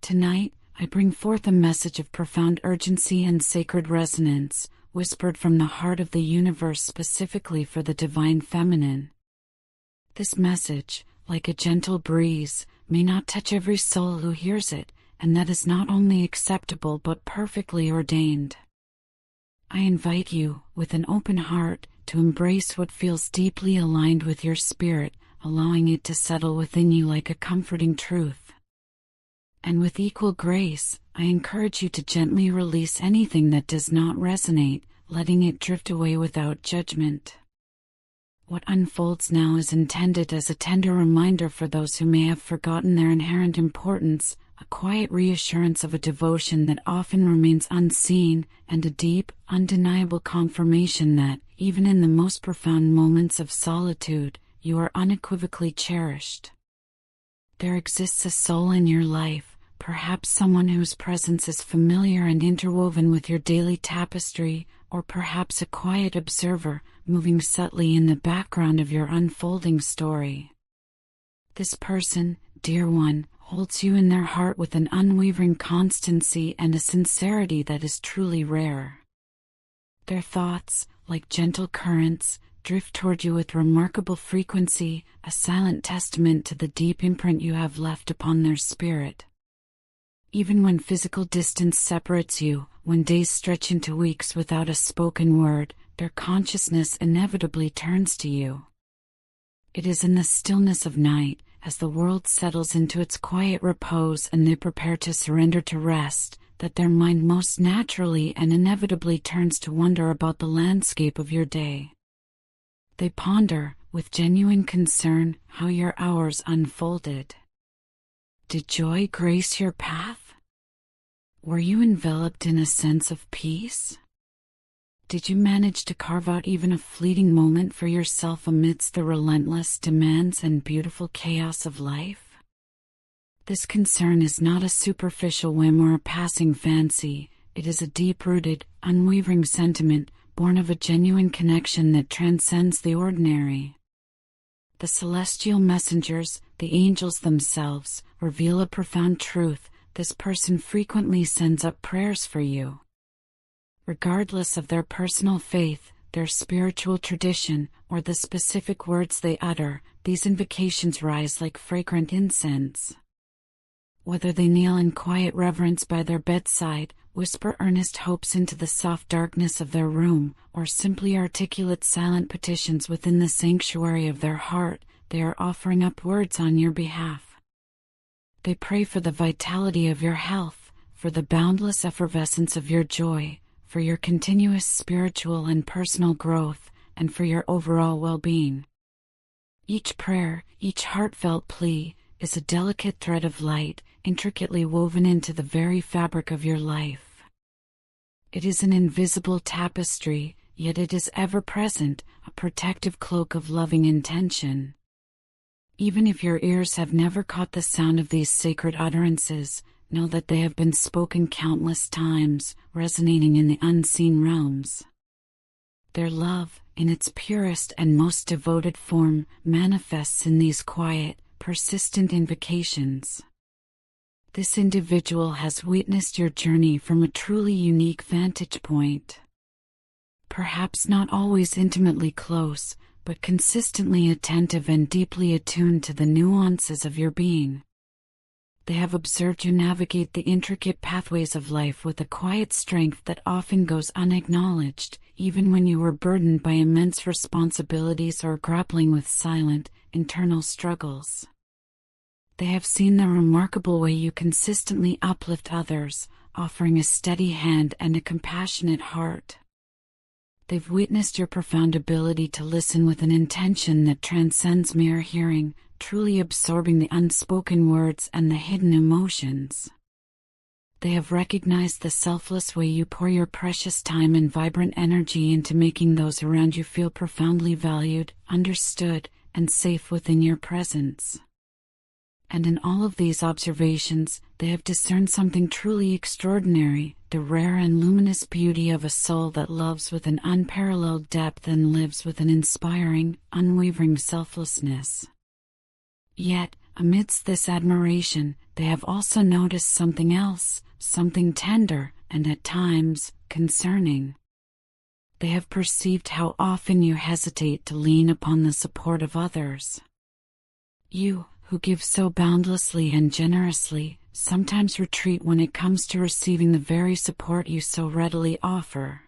Tonight, I bring forth a message of profound urgency and sacred resonance, whispered from the heart of the universe specifically for the divine feminine. This message, like a gentle breeze, may not touch every soul who hears it, and that is not only acceptable but perfectly ordained. I invite you, with an open heart, to embrace what feels deeply aligned with your spirit, allowing it to settle within you like a comforting truth. And with equal grace, I encourage you to gently release anything that does not resonate, letting it drift away without judgment. What unfolds now is intended as a tender reminder for those who may have forgotten their inherent importance, a quiet reassurance of a devotion that often remains unseen, and a deep, undeniable confirmation that, even in the most profound moments of solitude, you are unequivocally cherished. There exists a soul in your life, perhaps someone whose presence is familiar and interwoven with your daily tapestry, or perhaps a quiet observer, moving subtly in the background of your unfolding story. This person, dear one, holds you in their heart with an unwavering constancy and a sincerity that is truly rare. Their thoughts, like gentle currents, drift toward you with remarkable frequency, a silent testament to the deep imprint you have left upon their spirit. Even when physical distance separates you, when days stretch into weeks without a spoken word, their consciousness inevitably turns to you. It is in the stillness of night, as the world settles into its quiet repose and they prepare to surrender to rest, that their mind most naturally and inevitably turns to wonder about the landscape of your day. They ponder, with genuine concern, how your hours unfolded. Did joy grace your path? Were you enveloped in a sense of peace? Did you manage to carve out even a fleeting moment for yourself amidst the relentless demands and beautiful chaos of life? This concern is not a superficial whim or a passing fancy. It is a deep-rooted, unwavering sentiment, born of a genuine connection that transcends the ordinary. The celestial messengers, the angels themselves, reveal a profound truth. This person frequently sends up prayers for you. Regardless of their personal faith, their spiritual tradition, or the specific words they utter, these invocations rise like fragrant incense. Whether they kneel in quiet reverence by their bedside, whisper earnest hopes into the soft darkness of their room, or simply articulate silent petitions within the sanctuary of their heart, they are offering up words on your behalf. They pray for the vitality of your health, for the boundless effervescence of your joy, for your continuous spiritual and personal growth, and for your overall well-being. Each prayer, each heartfelt plea, is a delicate thread of light, intricately woven into the very fabric of your life. It is an invisible tapestry, yet it is ever present, a protective cloak of loving intention. Even if your ears have never caught the sound of these sacred utterances, know that they have been spoken countless times, resonating in the unseen realms. Their love, in its purest and most devoted form, manifests in these quiet, persistent invocations. This individual has witnessed your journey from a truly unique vantage point. Perhaps not always intimately close, but consistently attentive and deeply attuned to the nuances of your being. They have observed you navigate the intricate pathways of life with a quiet strength that often goes unacknowledged, even when you were burdened by immense responsibilities or grappling with silent, internal struggles. They have seen the remarkable way you consistently uplift others, offering a steady hand and a compassionate heart. They've witnessed your profound ability to listen with an intention that transcends mere hearing, truly absorbing the unspoken words and the hidden emotions. They have recognized the selfless way you pour your precious time and vibrant energy into making those around you feel profoundly valued, understood, and safe within your presence. And in all of these observations, they have discerned something truly extraordinary, the rare and luminous beauty of a soul that loves with an unparalleled depth and lives with an inspiring, unwavering selflessness. Yet, amidst this admiration, they have also noticed something else, something tender, and at times, concerning. They have perceived how often you hesitate to lean upon the support of others. You, who give so boundlessly and generously, sometimes retreat when it comes to receiving the very support you so readily offer.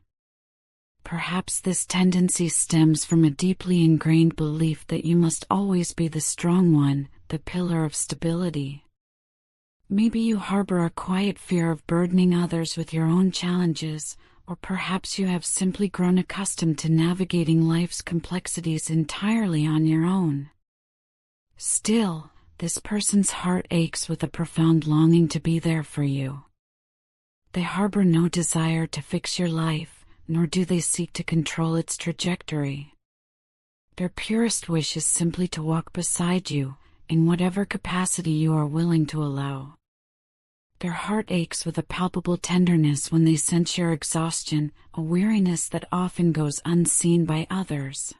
Perhaps this tendency stems from a deeply ingrained belief that you must always be the strong one, the pillar of stability. Maybe you harbor a quiet fear of burdening others with your own challenges, or perhaps you have simply grown accustomed to navigating life's complexities entirely on your own. Still, this person's heart aches with a profound longing to be there for you. They harbor no desire to fix your life, nor do they seek to control its trajectory. Their purest wish is simply to walk beside you, in whatever capacity you are willing to allow. Their heart aches with a palpable tenderness when they sense your exhaustion, a weariness that often goes unseen by others.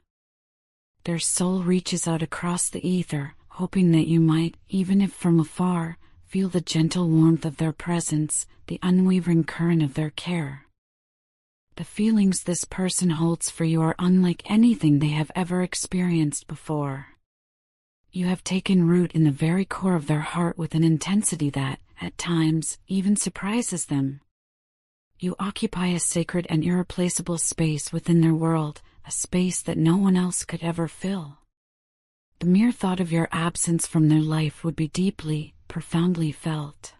Their soul reaches out across the ether, hoping that you might, even if from afar, feel the gentle warmth of their presence, the unwavering current of their care. The feelings this person holds for you are unlike anything they have ever experienced before. You have taken root in the very core of their heart with an intensity that, at times, even surprises them. You occupy a sacred and irreplaceable space within their world, a space that no one else could ever fill. The mere thought of your absence from their life would be deeply, profoundly felt.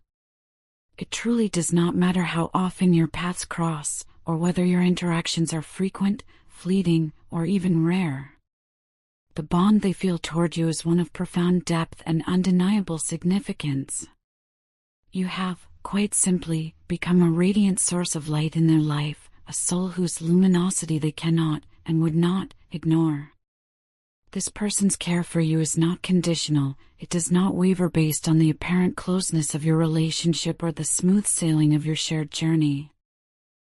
It truly does not matter how often your paths cross, or whether your interactions are frequent, fleeting, or even rare. The bond they feel toward you is one of profound depth and undeniable significance. You have, quite simply, become a radiant source of light in their life, a soul whose luminosity they cannot, and would not, ignore. This person's care for you is not conditional, it does not waver based on the apparent closeness of your relationship or the smooth sailing of your shared journey.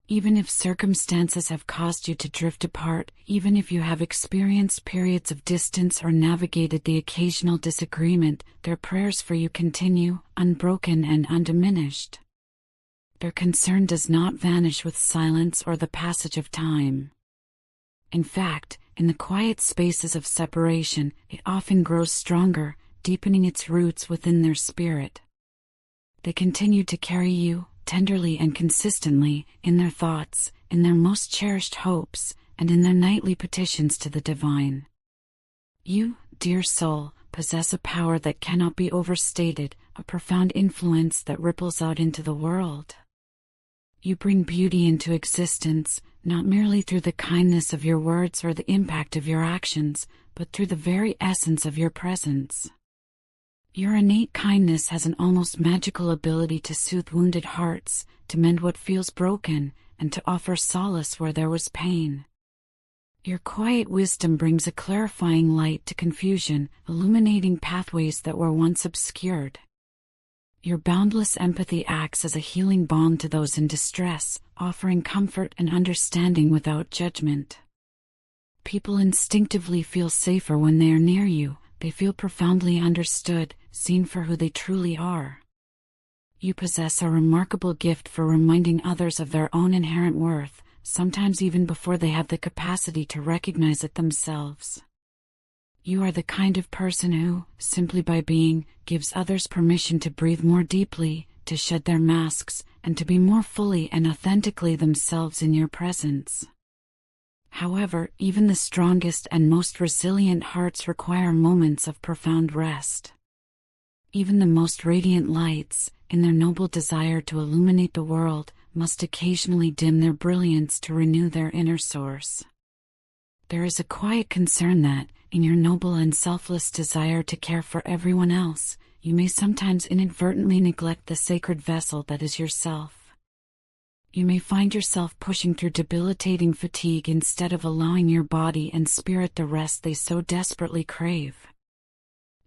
Even if circumstances have caused you to drift apart, even if you have experienced periods of distance or navigated the occasional disagreement, their prayers for you continue, unbroken and undiminished. Their concern does not vanish with silence or the passage of time. In fact, in the quiet spaces of separation, it often grows stronger, deepening its roots within their spirit. They continue to carry you, tenderly and consistently, in their thoughts, in their most cherished hopes, and in their nightly petitions to the divine. You, dear soul, possess a power that cannot be overstated, a profound influence that ripples out into the world. You bring beauty into existence, not merely through the kindness of your words or the impact of your actions, but through the very essence of your presence. Your innate kindness has an almost magical ability to soothe wounded hearts, to mend what feels broken, and to offer solace where there was pain. Your quiet wisdom brings a clarifying light to confusion, illuminating pathways that were once obscured. Your boundless empathy acts as a healing balm to those in distress, offering comfort and understanding without judgment. People instinctively feel safer when they are near you. They feel profoundly understood, seen for who they truly are. You possess a remarkable gift for reminding others of their own inherent worth, sometimes even before they have the capacity to recognize it themselves. You are the kind of person who, simply by being, gives others permission to breathe more deeply, to shed their masks, and to be more fully and authentically themselves in your presence. However, even the strongest and most resilient hearts require moments of profound rest. Even the most radiant lights, in their noble desire to illuminate the world, must occasionally dim their brilliance to renew their inner source. There is a quiet concern that, in your noble and selfless desire to care for everyone else, you may sometimes inadvertently neglect the sacred vessel that is yourself. You may find yourself pushing through debilitating fatigue instead of allowing your body and spirit the rest they so desperately crave.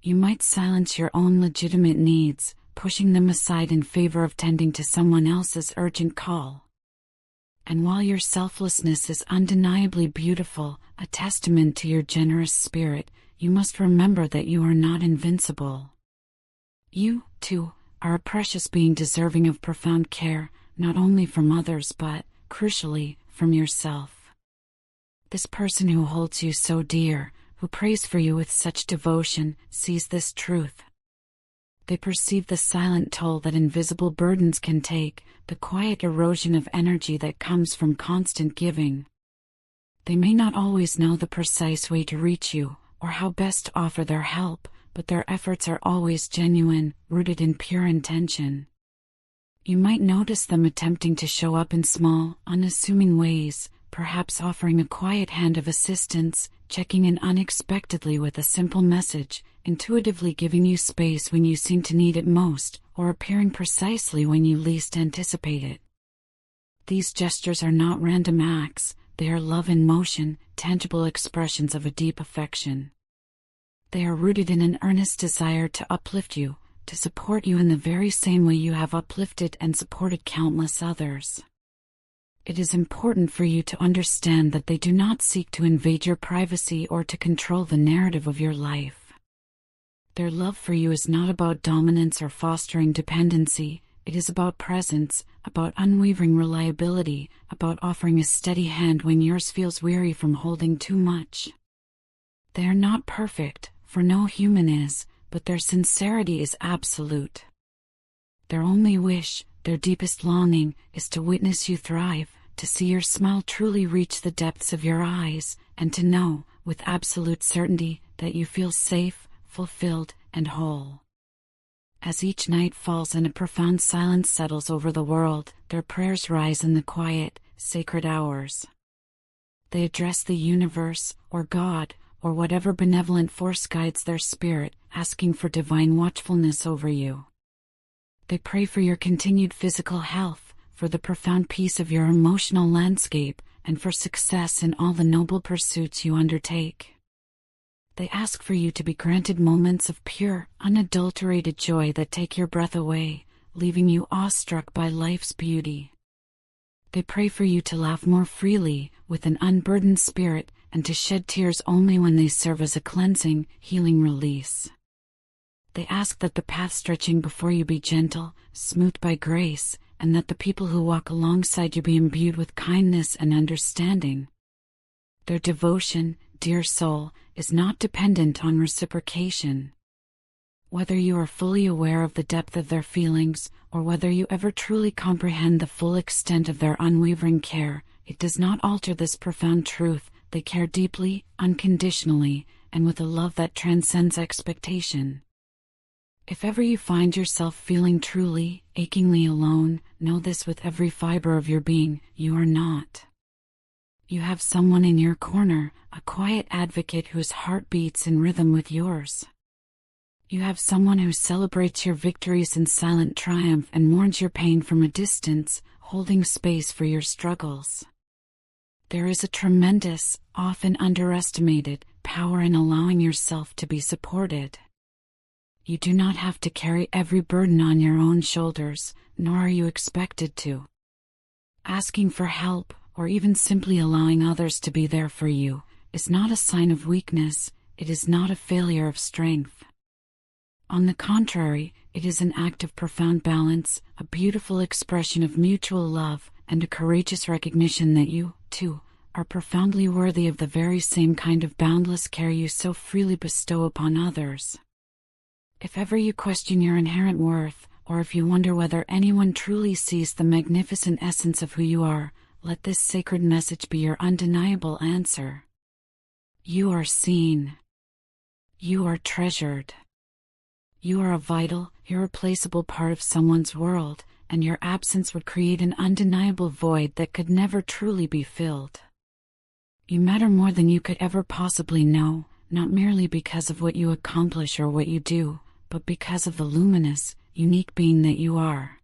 You might silence your own legitimate needs, pushing them aside in favor of tending to someone else's urgent call. And while your selflessness is undeniably beautiful, a testament to your generous spirit, you must remember that you are not invincible. You, too, are a precious being deserving of profound care, not only from others but, crucially, from yourself. This person who holds you so dear, who prays for you with such devotion, sees this truth. They perceive the silent toll that invisible burdens can take, the quiet erosion of energy that comes from constant giving. They may not always know the precise way to reach you, or how best to offer their help, but their efforts are always genuine, rooted in pure intention. You might notice them attempting to show up in small, unassuming ways, perhaps offering a quiet hand of assistance, checking in unexpectedly with a simple message, intuitively giving you space when you seem to need it most, or appearing precisely when you least anticipate it. These gestures are not random acts, they are love in motion, tangible expressions of a deep affection. They are rooted in an earnest desire to uplift you, to support you in the very same way you have uplifted and supported countless others. It is important for you to understand that they do not seek to invade your privacy or to control the narrative of your life. Their love for you is not about dominance or fostering dependency, it is about presence, about unwavering reliability, about offering a steady hand when yours feels weary from holding too much. They are not perfect, for no human is, but their sincerity is absolute. Their only wish, their deepest longing, is to witness you thrive, to see your smile truly reach the depths of your eyes, and to know, with absolute certainty, that you feel safe, fulfilled, and whole. As each night falls and a profound silence settles over the world, their prayers rise in the quiet, sacred hours. They address the universe, or God, or whatever benevolent force guides their spirit, asking for divine watchfulness over you. They pray for your continued physical health, for the profound peace of your emotional landscape, and for success in all the noble pursuits you undertake. They ask for you to be granted moments of pure, unadulterated joy that take your breath away, leaving you awestruck by life's beauty. They pray for you to laugh more freely, with an unburdened spirit, and to shed tears only when they serve as a cleansing, healing release. They ask that the path stretching before you be gentle, smoothed by grace, and that the people who walk alongside you be imbued with kindness and understanding. Their devotion, dear soul, is not dependent on reciprocation. Whether you are fully aware of the depth of their feelings, or whether you ever truly comprehend the full extent of their unwavering care, it does not alter this profound truth: they care deeply, unconditionally, and with a love that transcends expectation. If ever you find yourself feeling truly, achingly alone, know this with every fiber of your being: you are not. You have someone in your corner, a quiet advocate whose heart beats in rhythm with yours. You have someone who celebrates your victories in silent triumph and mourns your pain from a distance, holding space for your struggles. There is a tremendous, often underestimated, power in allowing yourself to be supported. You do not have to carry every burden on your own shoulders, nor are you expected to. Asking for help, or even simply allowing others to be there for you, is not a sign of weakness, it is not a failure of strength. On the contrary, it is an act of profound balance, a beautiful expression of mutual love, and a courageous recognition that you, too, are profoundly worthy of the very same kind of boundless care you so freely bestow upon others. If ever you question your inherent worth, or if you wonder whether anyone truly sees the magnificent essence of who you are, let this sacred message be your undeniable answer. You are seen. You are treasured. You are a vital, irreplaceable part of someone's world, and your absence would create an undeniable void that could never truly be filled. You matter more than you could ever possibly know, not merely because of what you accomplish or what you do, but because of the luminous, unique being that you are.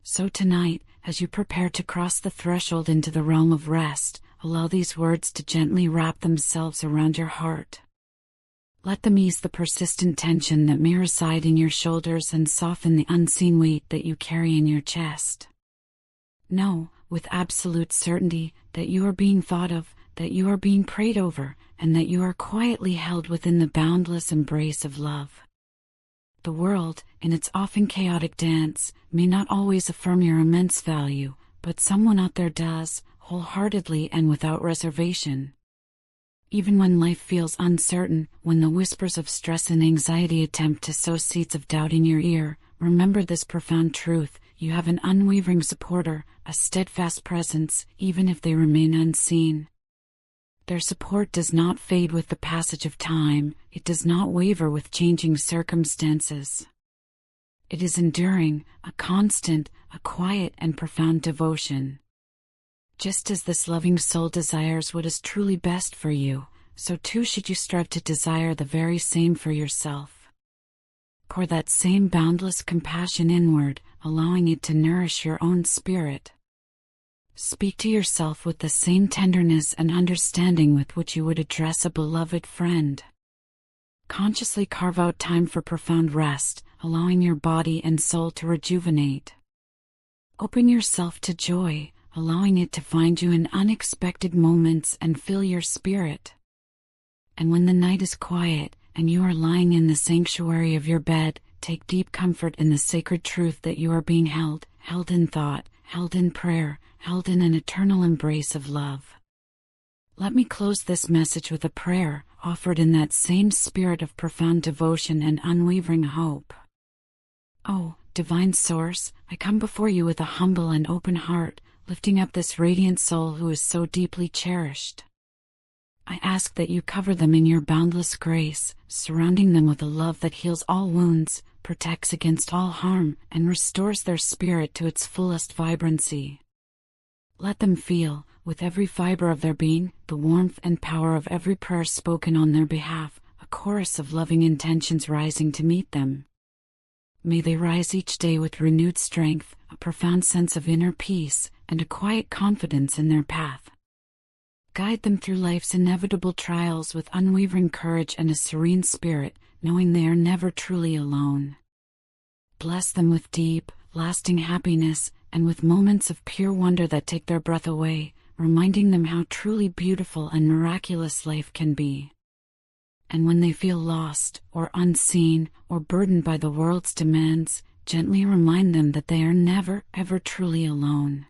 So tonight, as you prepare to cross the threshold into the realm of rest, allow these words to gently wrap themselves around your heart. Let them ease the persistent tension that may reside in your shoulders and soften the unseen weight that you carry in your chest. Know, with absolute certainty, that you are being thought of, that you are being prayed over, and that you are quietly held within the boundless embrace of love. The world, in its often chaotic dance, may not always affirm your immense value, but someone out there does, wholeheartedly and without reservation. Even when life feels uncertain, when the whispers of stress and anxiety attempt to sow seeds of doubt in your ear, remember this profound truth: you have an unwavering supporter, a steadfast presence, even if they remain unseen. Their support does not fade with the passage of time, it does not waver with changing circumstances. It is enduring, a constant, a quiet and profound devotion. Just as this loving soul desires what is truly best for you, so too should you strive to desire the very same for yourself. Pour that same boundless compassion inward, allowing it to nourish your own spirit. Speak to yourself with the same tenderness and understanding with which you would address a beloved friend. Consciously carve out time for profound rest, allowing your body and soul to rejuvenate. Open yourself to joy, allowing it to find you in unexpected moments and fill your spirit. And when the night is quiet, and you are lying in the sanctuary of your bed, take deep comfort in the sacred truth that you are being held in thought, held in prayer, held in an eternal embrace of love. Let me close this message with a prayer, offered in that same spirit of profound devotion and unwavering hope. Oh, Divine Source, I come before you with a humble and open heart, lifting up this radiant soul who is so deeply cherished. I ask that you cover them in your boundless grace, surrounding them with a love that heals all wounds, protects against all harm, and restores their spirit to its fullest vibrancy. Let them feel, with every fiber of their being, the warmth and power of every prayer spoken on their behalf, a chorus of loving intentions rising to meet them. May they rise each day with renewed strength, a profound sense of inner peace, and a quiet confidence in their path. Guide them through life's inevitable trials with unwavering courage and a serene spirit, knowing they are never truly alone. Bless them with deep, lasting happiness, and with moments of pure wonder that take their breath away, reminding them how truly beautiful and miraculous life can be. And when they feel lost, or unseen, or burdened by the world's demands, gently remind them that they are never, ever truly alone.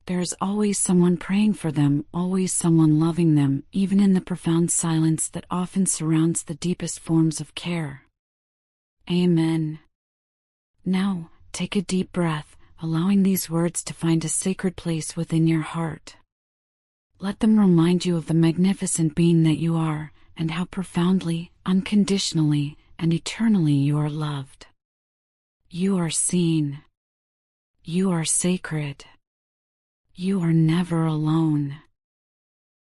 There is always someone praying for them, always someone loving them, even in the profound silence that often surrounds the deepest forms of care. Amen. Now, take a deep breath, allowing these words to find a sacred place within your heart. Let them remind you of the magnificent being that you are, and how profoundly, unconditionally, and eternally you are loved. You are seen. You are sacred. You are never alone.